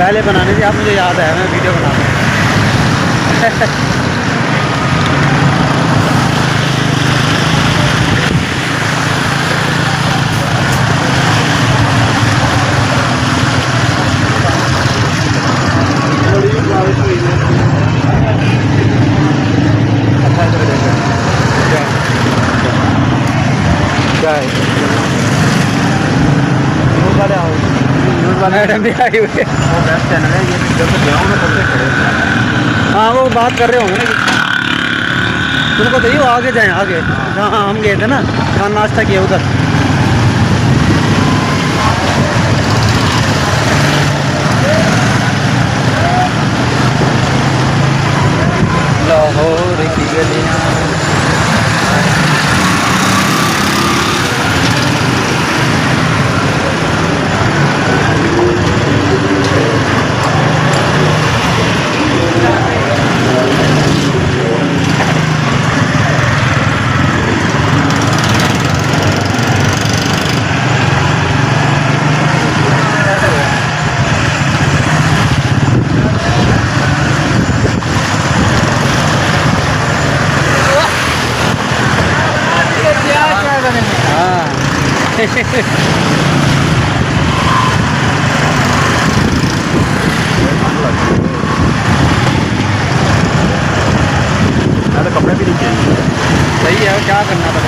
पहले बनाने थी, आप मुझे याद है, मैं वीडियो बना रहा हूँ। मैडम भी आई हुई है। वो वेब चैनल है ये, जब तक जाऊँ ना तब तक खड़े। हाँ वो बात कर रहे होंगे ना कि तुमको तो ये आगे जाएं, आगे जहाँ हम गए थे ना, जहाँ नाश्ता किया उधर। लाहौर की गलियाँ। कपड़े भी नहीं चाहिए, सही है, क्या करना था।